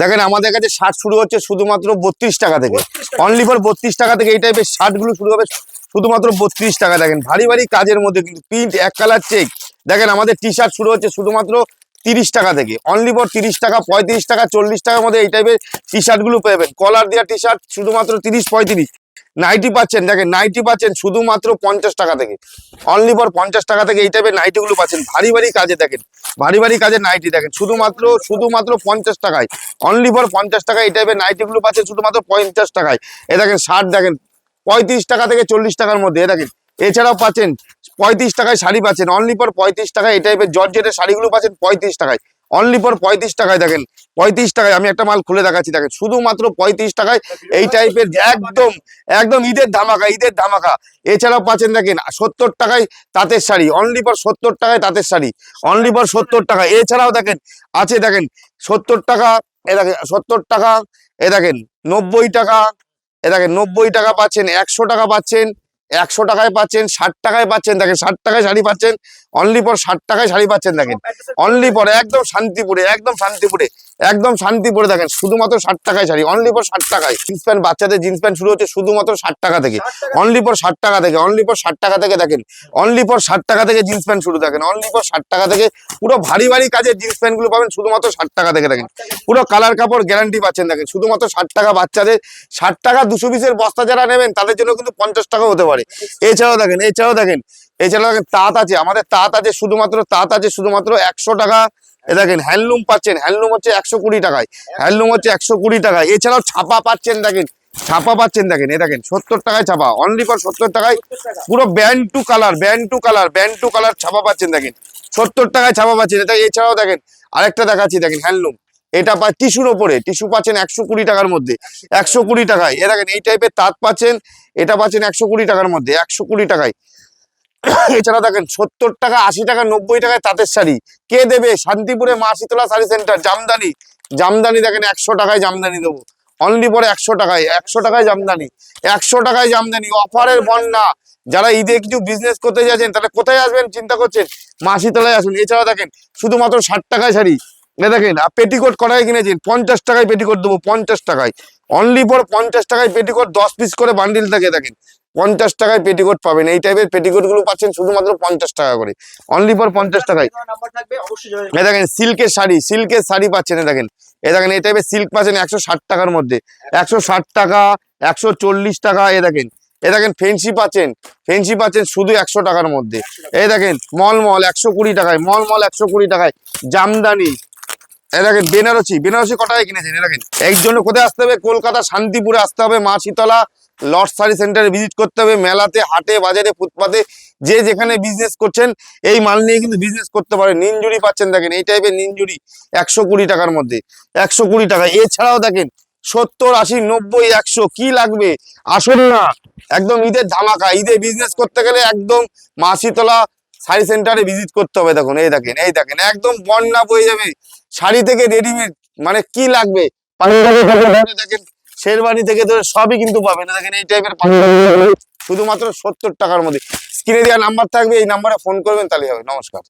দেখেন আমাদের কাছে শার্ট শুরু হচ্ছে শুধুমাত্র 32 টাকা থেকে, অনলি ফর 32 টাকা থেকে এই টাইপের শার্ট গুলো শুরু হবে শুধুমাত্র 32 টাকা। দেখেন ভারী ভারী কাজের মধ্যে কিন্তু প্রিন্ট এক কালার চেক। দেখেন আমাদের টি শার্ট শুরু হচ্ছে শুধুমাত্র 30 টাকা থেকে, অনলি ফর 30 টাকা, 35 টাকা, 40 টাকার মধ্যে এই টাইপের টি শার্ট গুলো পাবেন। কলার দেওয়া টি শার্ট শুধুমাত্র 30-35। নাইটি পাচ্ছেন, দেখেন নাইটি পাচ্ছেন শুধুমাত্র 50 টাকা থেকে, অনলি ফর 50 টাকা থেকে এই টাইপের নাইটি গুলো পাচ্ছেন। ভারী ভারী কাজে দেখেন, ভারী ভারী কাজের নাইটি দেখেন শুধুমাত্র 50 টাকায়, অনলি ফর 50 টাকায় এই টাইপের নাইটি গুলো পাচ্ছেন শুধুমাত্র 50 টাকায়। এ দেখেন শার্ট দেখেন 35 টাকা থেকে 40 টাকার মধ্যে, এ দেখেন। এছাড়াও পাচ্ছেন 35 টাকায় শাড়ি পাচ্ছেন, অনলি ফর 35 টাকায় এই টাইপের জর্জেটের শাড়িগুলো পাচ্ছেন 35 টাকায়, অনলি ফর 35 টাকায়। দেখেন 35 টাকায়, আমি একটা মাল খুলে দেখাচ্ছি, দেখেন শুধুমাত্র 35 টাকায় এই টাইপের একদম একদম ঈদের ধামাকা, ঈদের ধামাকা। এছাড়াও পাচ্ছেন দেখেন 70 টাকায় তাঁতের শাড়ি, অনলি ফর 70 টাকায় তাঁতের শাড়ি, অনলি ফর 70 টাকা। এছাড়াও দেখেন আছে দেখেন 70 টাকা, এ দেখেন 70 টাকা, এ দেখেন 90 টাকা, এ দেখেন 90 টাকা পাচ্ছেন, 100 টাকা পাচ্ছেন, 100 টাকায় পাচ্ছেন, 60 টাকায় পাচ্ছেন। দেখেন 60 টাকায় শাড়ি পাচ্ছেন, অনলি ফর 60 টাকায় শাড়ি পাচ্ছেন। দেখেন অনলি ফর একদম শান্তিপুরে, একদম শান্তিপুরে, একদম শান্তিপুরে দেখেন শুধুমাত্র 60 টাকায় শাড়ি, অনলি ফর 60 টাকায়। জিন্স প্যান্ট, বাচ্চাদের জিন্স প্যান্ট শুরু হচ্ছে শুধুমাত্র 60 টাকা থেকে, অনলি ফর 60 টাকা থেকে, অনলি ফর 60 টাকা থেকে। দেখেন অনলি ফর 60 টাকা থেকে জিন্স প্যান্ট শুরু, দেখেন অনলি ফর 60 টাকা থেকে পুরো ভারী ভারী কাজের জিন্স প্যান্ট গুলো পাবেন শুধুমাত্র 60 টাকা থেকে। দেখেন পুরো কালার কাপড় গ্যারান্টি পাচ্ছেন, দেখেন শুধুমাত্র 60 টাকা। বাচ্চাদের 60 টাকা 200 পিসের বস্তা যারা নেবেন তাদের জন্য কিন্তু 50 টাকা হতে পারে। এছাড়াও দেখেন তাঁত আছে, আমাদের তাঁত আছে শুধুমাত্র 100 টাকা। এ দেখেন হ্যান্ডলুম পাচ্ছেন, হ্যান্ডলুম হচ্ছে 120 টাকায়, হ্যান্ডলুম হচ্ছে 120 টাকায়। এছাড়াও ছাপা পাচ্ছেন, দেখেন ছাপা পাচ্ছেন, দেখেন এ দেখেন 70 টাকায় ছাপা, অনলি ফর 70 টাকায়। পুরো ব্যান্ড টু কালার ছাপা পাচ্ছেন, দেখেন 70 টাকায় ছাপা পাচ্ছেন। এটা এছাড়াও দেখেন আরেকটা দেখাচ্ছি, দেখেন হ্যান্ডলুম, এটা টিস্যুর ওপরে, টিস্যু পাচ্ছেন 120 টাকার মধ্যে, 120 টাকায়। এ দেখেন এই টাইপের তাঁত পাচ্ছেন, এটা পাচ্ছেন 120 টাকার মধ্যে, 120 টাকায়। এছাড়া দেখেন 70 টাকা, 80 টাকা, 90 টাকায় তাঁতের শাড়ি কে দেবে? শান্তিপুরে মা শীতলা শাড়ি সেন্টার। জামদানি, জামদানি দেখেন 100 টাকায় জামদানি দেবো, অনলি পরে 100 টাকায়, 100 টাকায় জামদানি, 100 টাকায় জামদানি। অফারের বন্যা। যারা ঈদে কিছু বিজনেস করতে যাচ্ছেন তাহলে কোথায় আসবেন চিন্তা করছেন? মা শীতলায় আসুন। এছাড়া দেখেন শুধুমাত্র 60 টাকায় শাড়ি, দেখেন পেটিকোট কটায় কিনেছেন? 50 টাকায় পেটিকোট দেবো, 50 টাকায়, অনলি ফর 50 টাকায় পেটিকোট 10 পিস করে বান্ডিল থাকে। দেখেন 50 টাকায় পেটিকোট পাবেন, এই টাইপের পেটিকোট গুলো পাচ্ছেন শুধুমাত্র 50 টাকা করে, অনলি ফর 50 টাকায়। এ দেখেন সিল্কের শাড়ি পাচ্ছেন, দেখেন এ দেখেন এই টাইপের সিল্ক পাচ্ছেন 160 টাকার মধ্যে, 160 টাকা, 140 টাকা। এ দেখেন ফেন্সি পাচ্ছেন শুধু 100 টাকার মধ্যে। এই দেখেন মলমল 120 টাকায়, মলমল 120 টাকায়। জামদানি, এ দেখেন বেনারসি কটায় কিনেছেন? এ দেখেন এই জন্য কোথায় আসতে হবে? কলকাতা শান্তিপুরে আসতে হবে, মা শীতলা লর্ড শাড়ি সেন্টারে ভিজিট করতে হবে। মেলাতে, হাটে, বাজারে, ফুটপাতে যে যেখানে বিজনেস করছেন এই মাল নিয়ে কিন্তু বিজনেস করতে পারে। নিনজুরি পাচ্ছেন, দেখেন এই টাইপের নিনজুরি 120 টাকার মধ্যে, 120 টাকা। এছাড়াও দেখেন 70, 80, 90, 100 কি লাগবে আসুন না, একদম ঈদের ধামাকা। ঈদে বিজনেস করতে গেলে একদম মা শীতলা শাড়ি সেন্টারে ভিজিট করতে হবে। দেখুন এই দেখেন একদম বন্যা বয়ে যাবে শাড়ি থেকে রেডিমেড, মানে কি লাগবে দেখেন শেরবানি থেকে ধরে সবই কিন্তু পাবেন। দেখেন এই টাইপের শুধুমাত্র 70 টাকার মধ্যে। স্ক্রিনে দেওয়া নাম্বার থাকবে, এই নাম্বারে ফোন করবেন তাহলে হবে। নমস্কার।